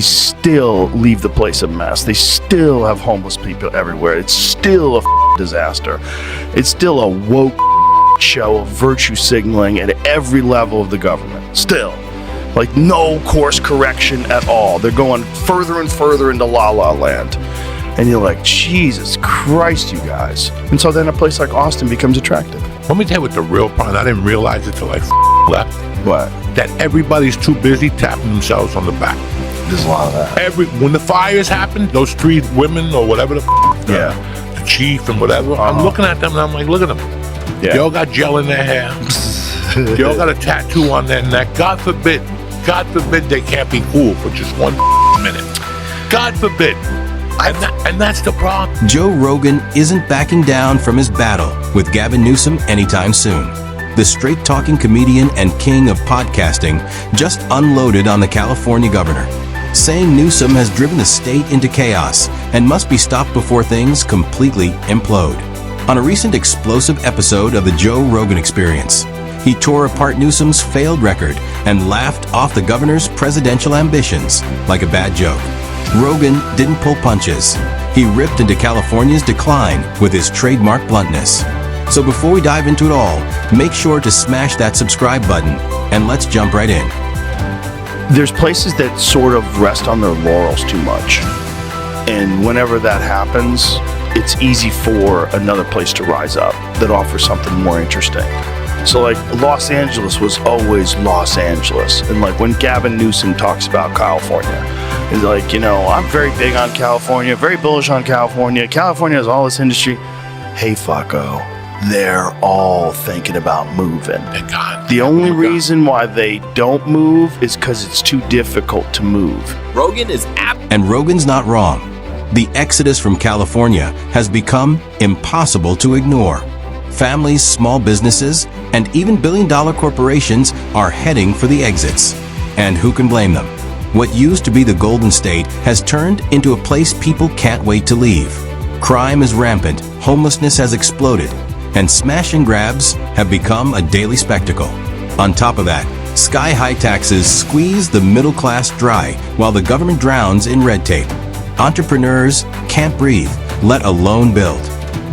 still leave the place a mess. They still have homeless people everywhere. It's still a disaster. It's still a woke show of virtue signaling at every level of the government. Still. Like, no course correction at all. They're going further and further into La La Land. And you're like, Jesus Christ, you guys. And so then a place like Austin becomes attractive. Let me tell you what the real problem, I didn't realize it till I left. What? That everybody's too busy tapping themselves on the back. There's a lot of that. When the fires happened, those 3 women or whatever the chief and whatever, I'm looking at them and I'm like, look at them. Yeah. They all got gel in their hair. They all got a tattoo on their neck. God forbid they can't be cool for just 1 minute. God forbid. And that's the problem. Joe Rogan isn't backing down from his battle with Gavin Newsom anytime soon. The straight-talking comedian and king of podcasting just unloaded on the California governor, saying Newsom has driven the state into chaos and must be stopped before things completely implode. On a recent explosive episode of the Joe Rogan Experience, he tore apart Newsom's failed record and laughed off the governor's presidential ambitions like a bad joke. Rogan didn't pull punches. He ripped into California's decline with his trademark bluntness. So before we dive into it all, make sure to smash that subscribe button and let's jump right in. There's places that sort of rest on their laurels too much. And whenever that happens, it's easy for another place to rise up that offers something more interesting. So like Los Angeles was always Los Angeles. And like when Gavin Newsom talks about California, he's like, I'm very big on California, very bullish on California. California has all this industry. Hey, fucko, they're all thinking about moving. Thank God. The only reason why they don't move is because it's too difficult to move. And Rogan's not wrong. The exodus from California has become impossible to ignore. Families, small businesses, and even billion-dollar corporations are heading for the exits. And who can blame them? What used to be the Golden State has turned into a place people can't wait to leave. Crime is rampant, homelessness has exploded, and smash and grabs have become a daily spectacle. On top of that, sky-high taxes squeeze the middle class dry while the government drowns in red tape. Entrepreneurs can't breathe, let alone build.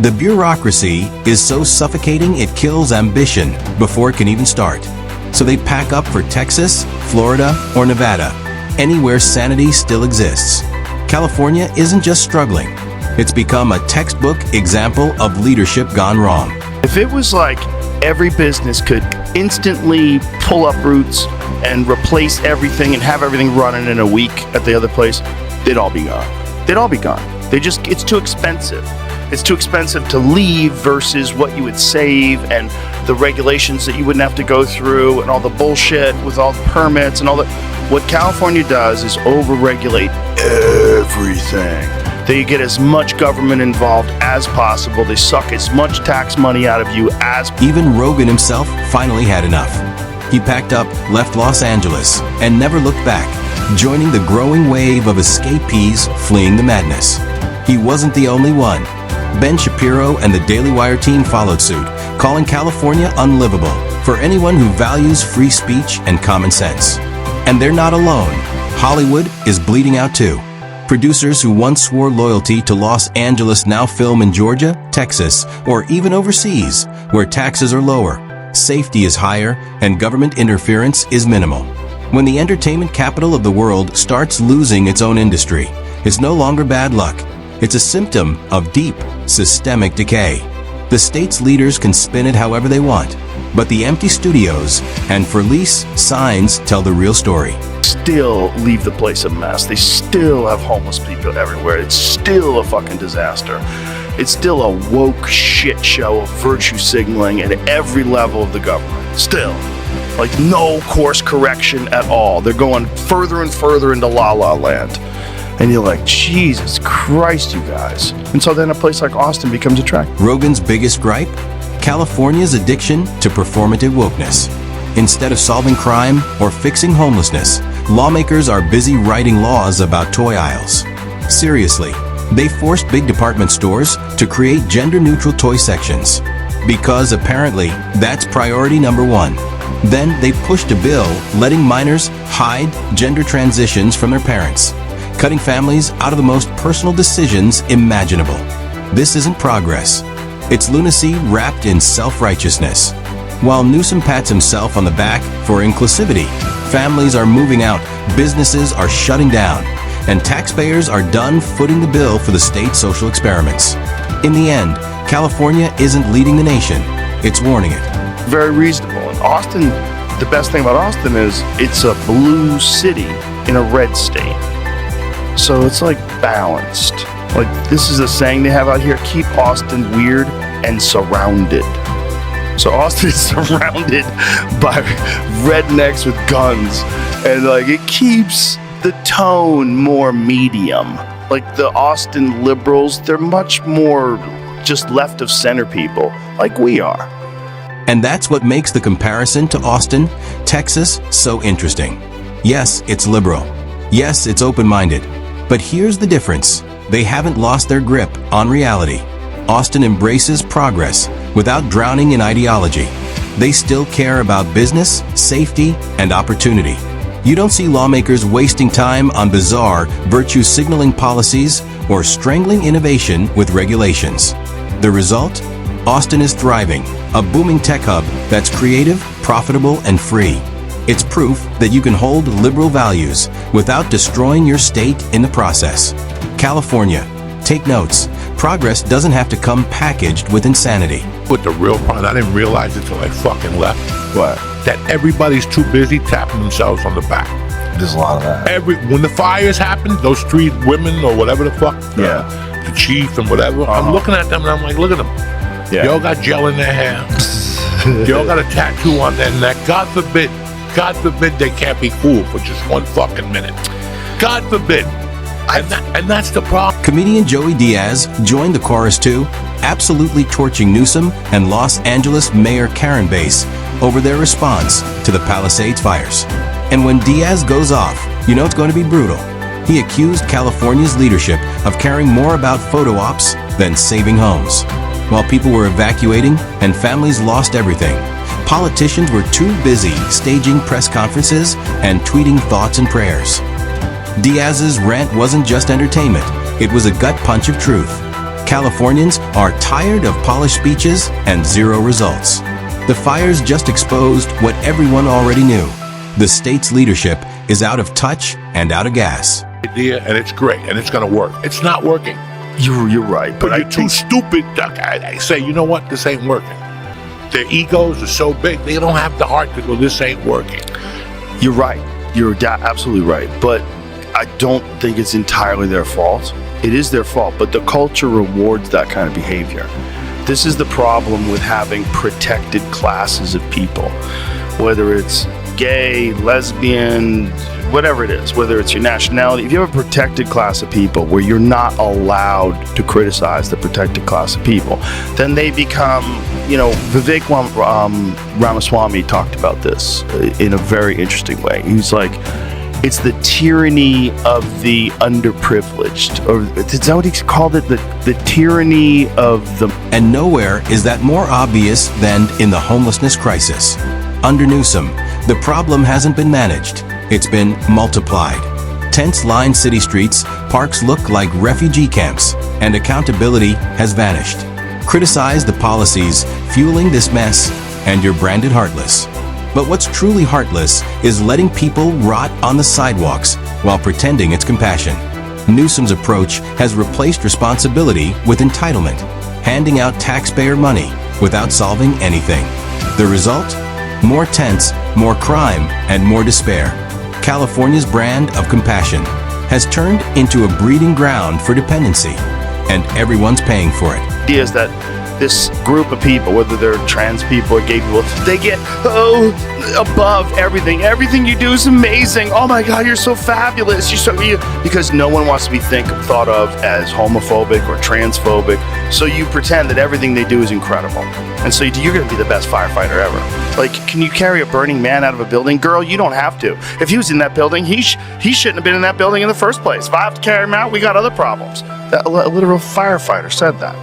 The bureaucracy is so suffocating it kills ambition before it can even start. So they pack up for Texas, Florida, or Nevada, anywhere sanity still exists. California isn't just struggling. It's become a textbook example of leadership gone wrong. If it was like every business could instantly pull up roots and replace everything and have everything running in a week at the other place, they'd all be gone. They'd all be gone. It's too expensive. It's too expensive to leave versus what you would save and the regulations that you wouldn't have to go through and all the bullshit with all the permits and all that. What California does is over-regulate everything. They get as much government involved as possible. They suck as much tax money out of you as... Even Rogan himself finally had enough. He packed up, left Los Angeles, and never looked back, joining the growing wave of escapees fleeing the madness. He wasn't the only one. Ben Shapiro and the Daily Wire team followed suit, calling California unlivable for anyone who values free speech and common sense. And they're not alone. Hollywood is bleeding out too. Producers who once swore loyalty to Los Angeles now film in Georgia, Texas, or even overseas, where taxes are lower, safety is higher, and government interference is minimal. When the entertainment capital of the world starts losing its own industry, it's no longer bad luck. It's a symptom of deep, systemic decay. The state's leaders can spin it however they want, but the empty studios and for-lease signs tell the real story. Still leave the place a mess. They still have homeless people everywhere. It's still a fucking disaster. It's still a woke shit show of virtue signaling at every level of the government. Still. Like, no course correction at all. They're going further and further into La La Land. And you're like, Jesus Christ, you guys. And so then a place like Austin becomes attractive. Rogan's biggest gripe? California's addiction to performative wokeness. Instead of solving crime or fixing homelessness, lawmakers are busy writing laws about toy aisles. Seriously, they forced big department stores to create gender-neutral toy sections. Because apparently, that's priority number one. Then they pushed a bill letting minors hide gender transitions from their parents. cutting families out of the most personal decisions imaginable. This isn't progress. It's lunacy wrapped in self-righteousness. While Newsom pats himself on the back for inclusivity, families are moving out, businesses are shutting down, and taxpayers are done footing the bill for the state's social experiments. In the end, California isn't leading the nation, it's warning it. Very reasonable. And Austin, the best thing about Austin is it's a blue city in a red state. So it's like balanced. Like this is a saying they have out here, keep Austin weird and surrounded. So Austin is surrounded by rednecks with guns, and like it keeps the tone more medium. Like the Austin liberals, they're much more just left of center people, like we are. And that's what makes the comparison to Austin, Texas, so interesting. Yes, it's liberal. Yes, it's open-minded. But here's the difference. They haven't lost their grip on reality. Austin embraces progress without drowning in ideology. They still care about business, safety, and opportunity. You don't see lawmakers wasting time on bizarre, virtue-signaling policies or strangling innovation with regulations. The result? Austin is thriving, a booming tech hub that's creative, profitable, and free. It's proof that you can hold liberal values without destroying your state in the process. California, take notes. Progress doesn't have to come packaged with insanity. But the real problem, I didn't realize it till I fucking left. What? That everybody's too busy tapping themselves on the back. There's a lot of that. When the fires happened, those 3 women or whatever the fuck, the chief and whatever, I'm looking at them and I'm like, look at them. Yeah. They all got gel in their hair. They all got a tattoo on their neck. God forbid they can't be cool for just one fucking minute. God forbid. And that's the problem. Comedian Joey Diaz joined the chorus too, absolutely torching Newsom and Los Angeles Mayor Karen Bass over their response to the Palisades fires. And when Diaz goes off, you know it's going to be brutal. He accused California's leadership of caring more about photo ops than saving homes. While people were evacuating and families lost everything, politicians were too busy staging press conferences and tweeting thoughts and prayers. Diaz's rant wasn't just entertainment, it was a gut punch of truth. Californians are tired of polished speeches and zero results. The fires just exposed what everyone already knew. The state's leadership is out of touch and out of gas. Idea, and it's great, and it's going to work. It's not working. You're right, But you're too stupid. I say, you know what? This ain't working. Their egos are so big, they don't have the heart to go, this ain't working. You're right. You're absolutely right. But I don't think it's entirely their fault. It is their fault, but the culture rewards that kind of behavior. This is the problem with having protected classes of people, whether it's gay, lesbian, whatever it is, whether it's your nationality. If you have a protected class of people where you're not allowed to criticize the protected class of people, then they become, Vivek Ramaswamy talked about this in a very interesting way. He's like, it's the tyranny of the underprivileged, or is that what he called it? The tyranny of the... And nowhere is that more obvious than in the homelessness crisis. Under Newsom, the problem hasn't been managed, it's been multiplied. Tents line city streets, parks look like refugee camps, and accountability has vanished. Criticize the policies fueling this mess, and you're branded heartless. But what's truly heartless is letting people rot on the sidewalks while pretending it's compassion. Newsom's approach has replaced responsibility with entitlement, handing out taxpayer money without solving anything. The result? More tents, more crime, and more despair. California's brand of compassion has turned into a breeding ground for dependency, and everyone's paying for it. Is that this group of people, whether they're trans people or gay people, they get above everything. Everything you do is amazing. Oh my God, you're so fabulous. Because no one wants to be thought of as homophobic or transphobic. So you pretend that everything they do is incredible. And so you're going to be the best firefighter ever. Like, can you carry a burning man out of a building? Girl, you don't have to. If he was in that building, he shouldn't have been in that building in the first place. If I have to carry him out, we got other problems. A literal firefighter said that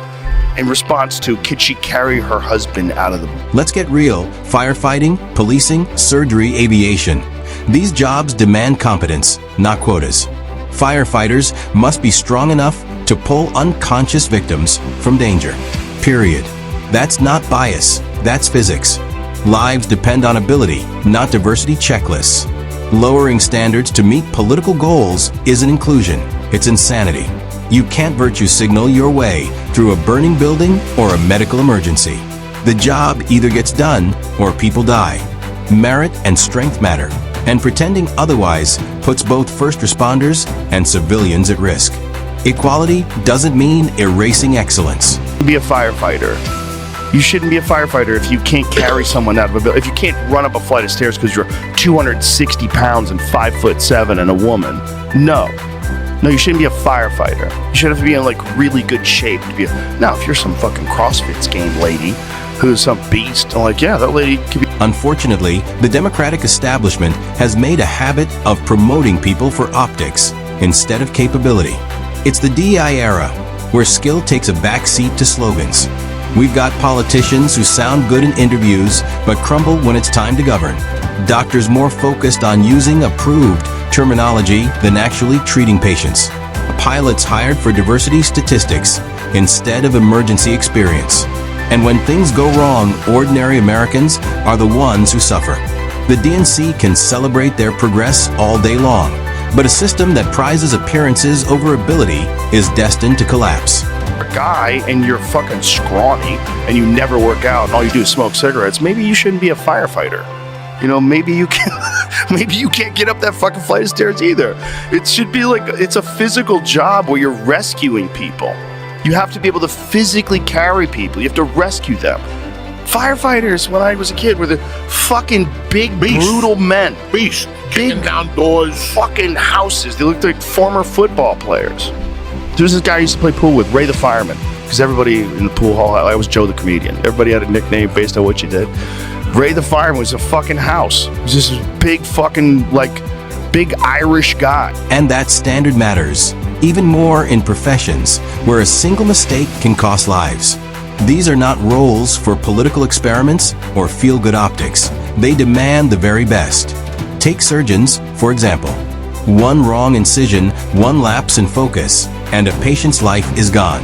in response to, could she carry her husband out of the... Let's get real. Firefighting, policing, surgery, aviation. These jobs demand competence, not quotas. Firefighters must be strong enough to pull unconscious victims from danger. Period. That's not bias, that's physics. Lives depend on ability, not diversity checklists. Lowering standards to meet political goals isn't inclusion, it's insanity. You can't virtue signal your way through a burning building or a medical emergency. The job either gets done or people die. Merit and strength matter, and pretending otherwise puts both first responders and civilians at risk. Equality doesn't mean erasing excellence. Be a firefighter. You shouldn't be a firefighter if you can't carry someone out of a building. If you can't run up a flight of stairs because you're 260 pounds and 5'7" and a woman. No, you shouldn't be a firefighter. You should have to be in like really good shape to be. Now, if you're some fucking CrossFit game lady who's some beast, I'm like, yeah, that lady could be. Unfortunately, the Democratic establishment has made a habit of promoting people for optics instead of capability. It's the DEI era, where skill takes a backseat to slogans. We've got politicians who sound good in interviews, but crumble when it's time to govern. Doctors more focused on using approved terminology than actually treating patients. Pilots hired for diversity statistics instead of emergency experience. And when things go wrong, ordinary Americans are the ones who suffer. The DNC can celebrate their progress all day long, but a system that prizes appearances over ability is destined to collapse. A guy and you're fucking scrawny and you never work out and all you do is smoke cigarettes, maybe you shouldn't be a firefighter. You know, maybe you can't get up that fucking flight of stairs either. It should be like, it's a physical job where you're rescuing people. You have to be able to physically carry people. You have to rescue them. Firefighters, when I was a kid, were the fucking big, brutal men. Beast. Kicking down doors. Fucking houses. They looked like former football players. There was this guy I used to play pool with, Ray the Fireman, because everybody in the pool hall, I was Joe the Comedian. Everybody had a nickname based on what you did. Ray the Fireman was a fucking house. He was just this big fucking, big Irish guy. And that standard matters, even more in professions where a single mistake can cost lives. These are not roles for political experiments or feel-good optics. They demand the very best. Take surgeons, for example. One wrong incision, one lapse in focus, and a patient's life is gone.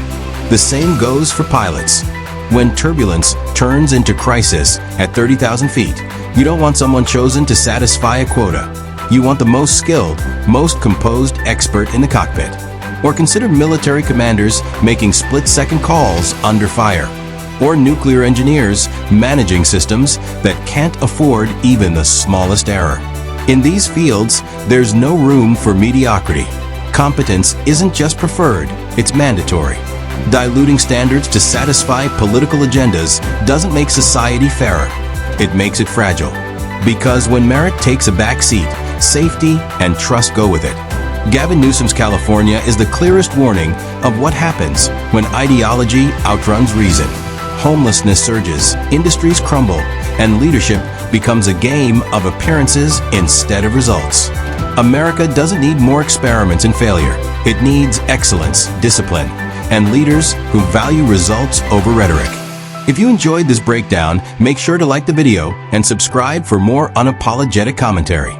The same goes for pilots. When turbulence turns into crisis at 30,000 feet, you don't want someone chosen to satisfy a quota. You want the most skilled, most composed expert in the cockpit. Or consider military commanders making split-second calls under fire. Or nuclear engineers managing systems that can't afford even the smallest error. In these fields, there's no room for mediocrity. Competence isn't just preferred, it's mandatory. Diluting standards to satisfy political agendas doesn't make society fairer. It makes it fragile. Because when merit takes a back seat, safety and trust go with it. Gavin Newsom's California is the clearest warning of what happens when ideology outruns reason. Homelessness surges, industries crumble, and leadership becomes a game of appearances instead of results. America doesn't need more experiments and failure. It needs excellence, discipline, and leaders who value results over rhetoric. If you enjoyed this breakdown, make sure to like the video and subscribe for more unapologetic commentary.